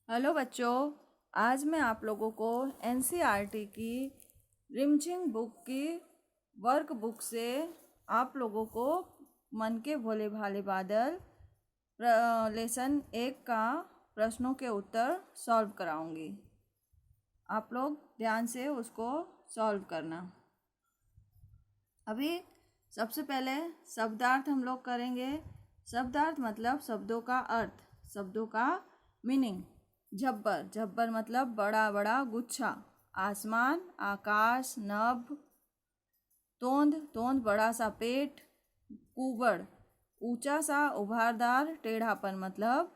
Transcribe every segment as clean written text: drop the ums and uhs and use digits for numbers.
Hello बच्चों, आज मैं आप लोगों को एनसीईआरटी की रिमझिम बुक की वर्क बुक से आप लोगों को मन के भोले भाले बादल लेसन 1 का प्रश्नों के उत्तर सॉल्व कराऊंगी। आप लोग ध्यान से उसको सॉल्व करना। अभी सबसे पहले शब्दार्थ हम लोग करेंगे। शब्दार्थ मतलब शब्दों का अर्थ, शब्दों का मीनिंग। झब्बर, झब्बर मतलब बड़ा बड़ा गुच्छा। आसमान, आकाश, नभ। तोंद, तोंद बड़ा सा पेट। कुबड़, ऊंचा सा उभारदार टेढ़ापन, मतलब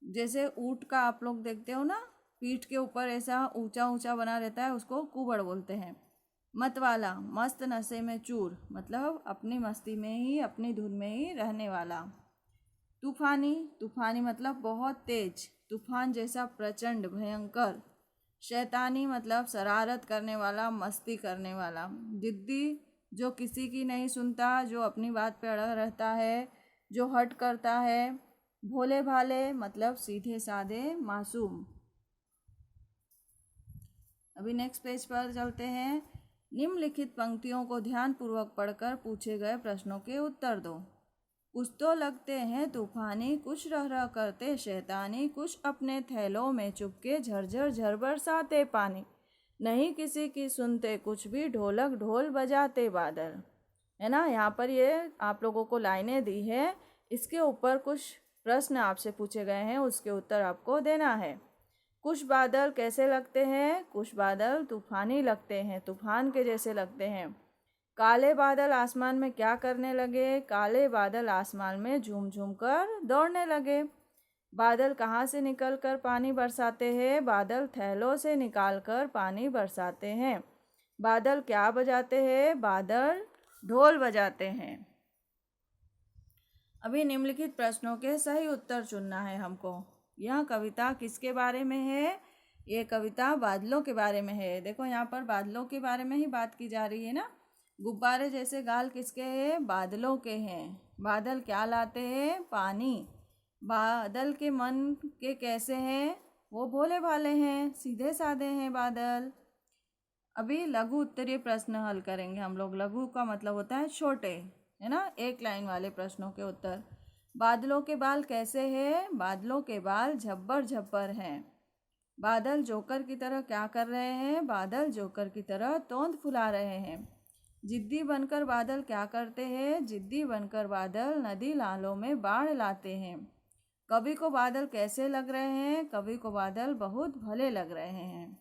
जैसे ऊंट का आप लोग देखते हो ना, पीठ के ऊपर ऐसा ऊंचा ऊंचा बना रहता है, उसको कुबड़ बोलते हैं। मतवाला, मस्त नशे में चूर, मतलब अपनी मस्ती में ही, अपनी धुन में ही रहने वाला। तूफानी, तूफानी मतलब बहुत तेज, तूफान जैसा प्रचंड भयंकर। शैतानी मतलब शरारत करने वाला, मस्ती करने वाला। जिद्दी, जो किसी की नहीं सुनता, जो अपनी बात पे अड़ा रहता है, जो हट करता है। भोले भाले मतलब सीधे साधे, मासूम। अभी नेक्स्ट पेज पर चलते हैं। निम्नलिखित पंक्तियों को ध्यानपूर्वक पढ़कर पूछे गए प्रश्नों के उत्तर दो। कुछ तो लगते हैं तूफानी, कुछ रह रह करते शैतानी, कुछ अपने थैलों में चुपके झरझर झर बरसाते पानी। नहीं किसी की सुनते कुछ भी, ढोलक ढोल बजाते बादल। है ना, यहाँ पर ये आप लोगों को लाइनें दी है, इसके ऊपर कुछ प्रश्न आपसे पूछे गए हैं, उसके उत्तर आपको देना है। कुछ बादल कैसे लगते हैं? कुछ बादल तूफानी लगते हैं, तूफान के जैसे लगते हैं। काले बादल आसमान में क्या करने लगे? काले बादल आसमान में झूम झूम कर दौड़ने लगे। बादल कहाँ से निकल कर पानी बरसाते हैं? बादल थैलों से निकाल कर पानी बरसाते हैं। बादल क्या बजाते हैं? बादल ढोल बजाते हैं। अभी निम्नलिखित प्रश्नों के सही उत्तर चुनना है हमको। यह कविता किसके बारे में है? ये कविता बादलों के बारे में है। देखो यहाँ पर बादलों के बारे में ही बात की जा रही है ना। गुब्बारे जैसे गाल किसके हैं? बादलों के हैं। बादल क्या लाते हैं? पानी। बादल के मन के कैसे हैं? वो भोले भाले हैं, सीधे साधे हैं बादल। अभी लघु उत्तरीय प्रश्न हल करेंगे हम लोग। लघु का मतलब होता है छोटे, है ना, 1 लाइन वाले प्रश्नों के उत्तर। बादलों के बाल कैसे हैं? बादलों के बाल झब्बर झब्बर हैं। बादल जोकर की तरह क्या कर रहे हैं? बादल जोकर की तरह तोंद फुला रहे हैं। जिद्दी बनकर बादल क्या करते हैं? जिद्दी बनकर बादल नदी नालों में बाढ़ लाते हैं। कवि को बादल कैसे लग रहे हैं? कवि को बादल बहुत भले लग रहे हैं।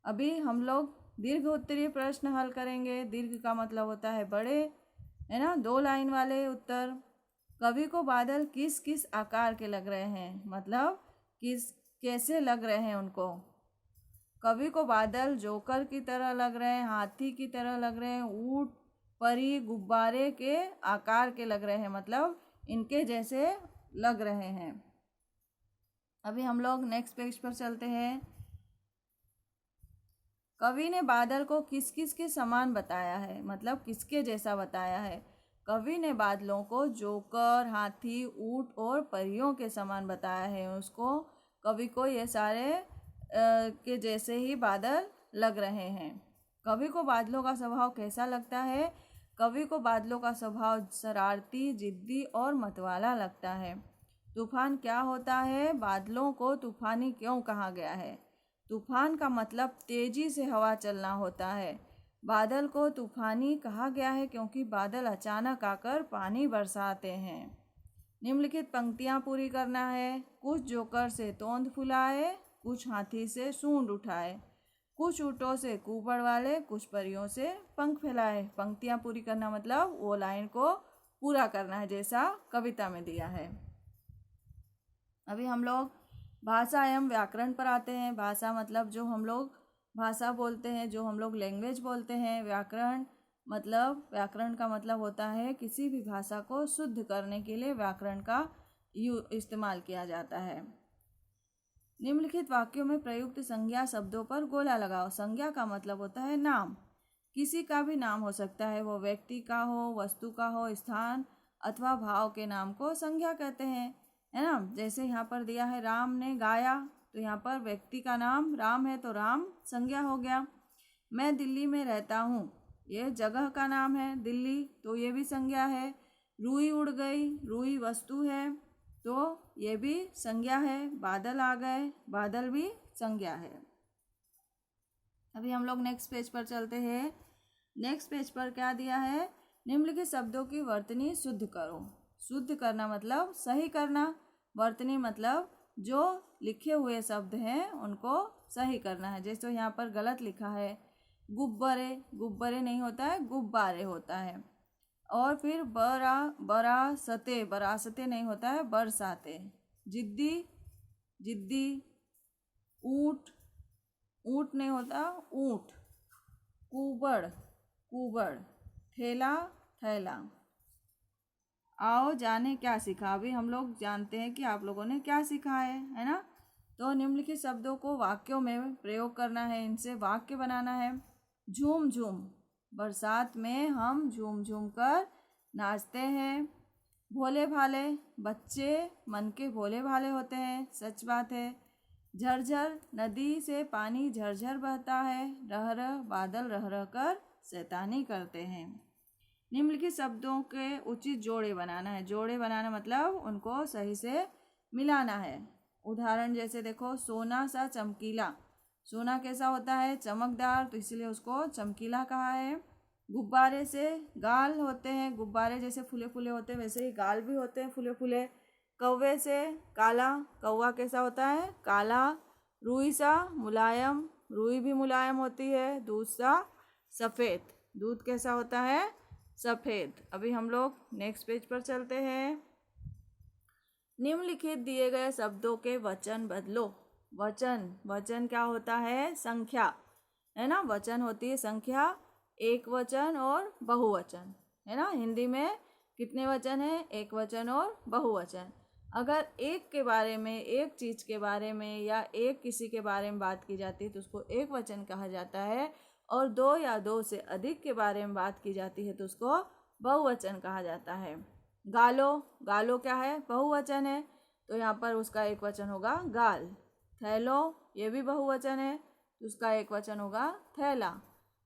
अभी हम लोग दीर्घ उत्तरीय प्रश्न हल करेंगे। दीर्घ का मतलब होता है बड़े, है ना, 2 लाइन वाले उत्तर। कवि को बादल किस किस आकार के लग रहे हैं? मतलब किस कैसे लग रहे हैं उनको। कवि को बादल जोकर की तरह लग रहे हैं, हाथी की तरह लग रहे हैं, ऊंट, परी, गुब्बारे के आकार के लग रहे हैं, मतलब इनके जैसे लग रहे हैं। अभी हम लोग नेक्स्ट पेज पर चलते हैं। कवि ने बादल को किस किस के समान बताया है? मतलब किसके जैसा बताया है? कवि ने बादलों को जोकर, हाथी, ऊंट और परियों के समान बताया है। उसको, कवि को ये सारे के जैसे ही बादल लग रहे हैं। कवि को बादलों का स्वभाव कैसा लगता है? कवि को बादलों का स्वभाव शरारती, जिद्दी और मतवाला लगता है। तूफान क्या होता है? बादलों को तूफानी क्यों कहा गया है? तूफान का मतलब तेजी से हवा चलना होता है। बादल को तूफानी कहा गया है क्योंकि बादल अचानक आकर पानी बरसाते हैं। निम्नलिखित पंक्तियां पूरी करना है। कुछ जोकर से तोंद फुलाए, कुछ हाथी से सूंड उठाए, कुछ ऊँटों से कुबड़ वाले, कुछ परियों से पंख फैलाए। पंक्तियां पूरी करना मतलब वो लाइन को पूरा करना है जैसा कविता में दिया है। अभी हम लोग भाषा एवं व्याकरण पर आते हैं। भाषा मतलब जो हम लोग भाषा बोलते हैं, जो हम लोग लैंग्वेज बोलते हैं। व्याकरण का मतलब होता है किसी भी भाषा को शुद्ध करने के लिए व्याकरण का इस्तेमाल किया जाता है। निम्नलिखित वाक्यों में प्रयुक्त संज्ञा शब्दों पर गोला लगाओ। संज्ञा का मतलब होता है नाम। किसी का भी नाम हो सकता है, वो व्यक्ति का हो, वस्तु का हो, स्थान अथवा भाव के नाम को संज्ञा कहते हैं, है ना। जैसे यहाँ पर दिया है, राम ने गाया, तो यहाँ पर व्यक्ति का नाम राम है तो राम संज्ञा हो गया। मैं दिल्ली में रहता हूँ, ये जगह का नाम है दिल्ली, तो ये भी संज्ञा है। रुई उड़ गई, रुई वस्तु है तो ये भी संज्ञा है। बादल आ गए, बादल भी संज्ञा है। अभी हम लोग नेक्स्ट पेज पर चलते हैं। नेक्स्ट पेज पर क्या दिया है, निम्नलिखित शब्दों की वर्तनी शुद्ध करो। शुद्ध करना मतलब सही करना, वर्तनी मतलब जो लिखे हुए शब्द हैं उनको सही करना है। जैसे यहाँ पर गलत लिखा है गुब्बारे, गुब्बारे नहीं होता है, गुब्बारे होता है। और फिर बरासते, बरासते नहीं होता है, बरसाते। जिद्दी, जिद्दी। ऊँट, ऊँट नहीं होता, ऊँट। कुबड़, कुबड़। थैला, थैला। आओ जाने क्या सीखा। अभी हम लोग जानते हैं कि आप लोगों ने क्या सीखा है ना। तो निम्नलिखित शब्दों को वाक्यों में प्रयोग करना है, इनसे वाक्य बनाना है। झूम झूम, बरसात में हम झूम झूम कर नाचते हैं। भोले भाले, बच्चे मन के भोले भाले होते हैं, सच बात है। झरझर, नदी से पानी झरझर बहता है। रह रह, बादल रह रह कर शैतानी करते हैं। निम्नलिखित शब्दों के उचित जोड़े बनाना है। जोड़े बनाना मतलब उनको सही से मिलाना है। उदाहरण जैसे देखो, सोना सा चमकीला, सोना कैसा होता है, चमकदार, तो इसलिए उसको चमकीला कहा है। गुब्बारे से गाल होते हैं, गुब्बारे जैसे फूले फूले होते हैं वैसे ही गाल भी होते हैं फूले फूले। कौवे से काला, कौवा कैसा होता है, काला। रुई सा मुलायम, रुई भी मुलायम होती है। दूध सा सफ़ेद, दूध कैसा होता है, सफ़ेद। अभी हम लोग नेक्स्ट पेज पर चलते हैं। निम्नलिखित दिए गए शब्दों के वचन बदलो। वचन, वचन क्या होता है, संख्या है ना। वचन होती है संख्या, एक वचन और बहुवचन है ना। हिंदी में कितने वचन है, एक वचन और बहुवचन। अगर एक के बारे में, एक चीज़ के बारे में या एक किसी के बारे में बात की जाती है तो उसको एक वचन कहा जाता है। और दो या दो से अधिक के बारे में बात की जाती है तो उसको बहुवचन कहा जाता है। गालो, गालो क्या है, बहुवचन है, तो यहाँ पर उसका एक वचन होगा गाल। थैलो, ये भी बहुवचन है तो उसका एक वचन होगा थैला।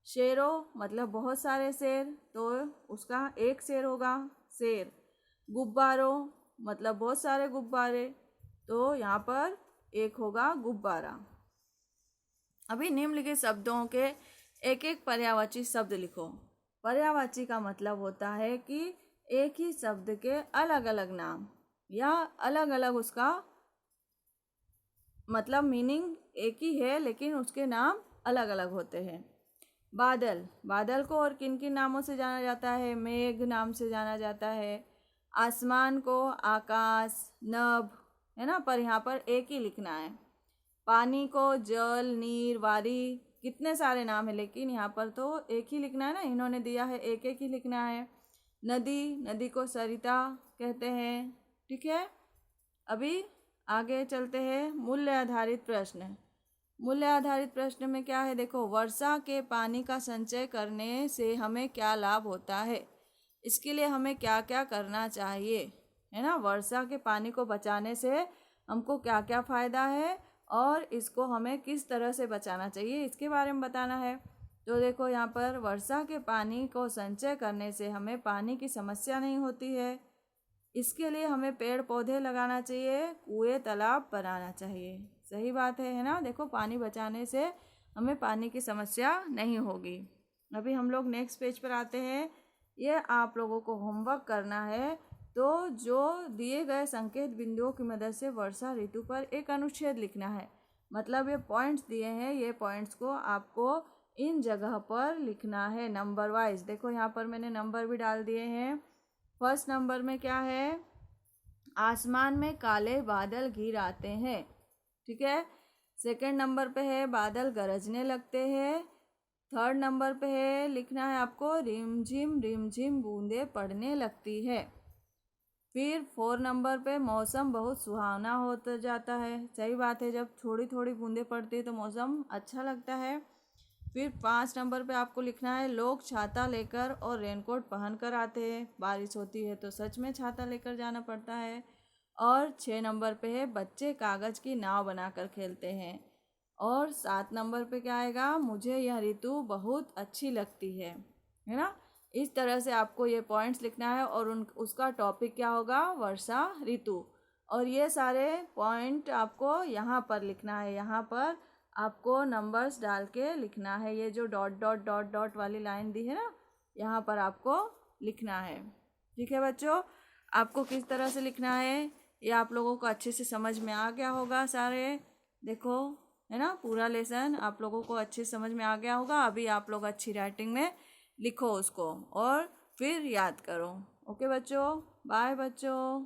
शेरो मतलब बहुत सारे शेर, तो उसका एक शेर होगा शेर। गुब्बारो मतलब बहुत सारे गुब्बारे, तो यहाँ पर एक होगा गुब्बारा। अभी निम्नलिखित शब्दों के एक एक पर्यायवाची शब्द लिखो। पर्यायवाची का मतलब होता है कि एक ही शब्द के अलग अलग नाम या अलग अलग उसका मतलब मीनिंग एक ही है लेकिन उसके नाम अलग अलग होते हैं। बादल, बादल को और किन किन नामों से जाना जाता है, मेघ नाम से जाना जाता है। आसमान को आकाश, नभ है ना, पर यहाँ पर एक ही लिखना है। पानी को जल, नीर, वारी, कितने सारे नाम है लेकिन यहाँ पर तो एक ही लिखना है ना, इन्होंने दिया है एक एक ही लिखना है। नदी, नदी को सरिता कहते हैं, ठीक है। अभी आगे चलते हैं। मूल्य आधारित प्रश्न। मूल्य आधारित प्रश्न में क्या है, देखो, वर्षा के पानी का संचय करने से हमें क्या लाभ होता है, इसके लिए हमें क्या क्या करना चाहिए, है ना। वर्षा के पानी को बचाने से हमको क्या क्या फ़ायदा है और इसको हमें किस तरह से बचाना चाहिए, इसके बारे में बताना है। तो देखो यहाँ पर वर्षा के पानी को संचय करने से हमें पानी की समस्या नहीं होती है। इसके लिए हमें पेड़ पौधे लगाना चाहिए, कुएं तालाब बनाना चाहिए। सही बात है ना। देखो, पानी बचाने से हमें पानी की समस्या नहीं होगी। अभी हम लोग नेक्स्ट पेज पर आते हैं। ये आप लोगों को होमवर्क करना है, तो जो दिए गए संकेत बिंदुओं की मदद से वर्षा ऋतु पर एक अनुच्छेद लिखना है। मतलब ये पॉइंट्स दिए हैं, ये पॉइंट्स को आपको इन जगह पर लिखना है नंबर वाइज। देखो यहाँ पर मैंने नंबर भी डाल दिए हैं। फर्स्ट नंबर में क्या है, आसमान में काले बादल घिर आते हैं, ठीक है। सेकंड नंबर पे है बादल गरजने लगते हैं। थर्ड नंबर पे है लिखना है आपको रिमझिम बूंदें पड़ने लगती है। फिर 4 नंबर पे मौसम बहुत सुहावना होता जाता है। सही बात है, जब थोड़ी थोड़ी बूंदें पड़ती है तो मौसम अच्छा लगता है। फिर 5 नंबर पे आपको लिखना है लोग छाता लेकर और रेनकोट पहन कर आते हैं। बारिश होती है तो सच में छाता लेकर जाना पड़ता है। और 6 नंबर पे है बच्चे कागज़ की नाव बनाकर खेलते हैं। और 7 नंबर पे क्या आएगा, मुझे यह ऋतु बहुत अच्छी लगती है ना। इस तरह से आपको ये पॉइंट्स लिखना है और उसका टॉपिक क्या होगा, वर्षा ऋतु। और ये सारे पॉइंट आपको यहाँ पर लिखना है, यहाँ पर आपको नंबर्स डाल के लिखना है। ये जो डॉट डॉट डॉट डॉट वाली लाइन दी है ना, यहाँ पर आपको लिखना है। ठीक है बच्चों, आपको किस तरह से लिखना है ये आप लोगों को अच्छे से समझ में आ गया होगा सारे। देखो है ना, पूरा लेसन आप लोगों को अच्छे समझ में आ गया होगा। अभी आप लोग अच्छी राइटिंग में लिखो उसको और फिर याद करो। ओके बच्चों, बाय बच्चों।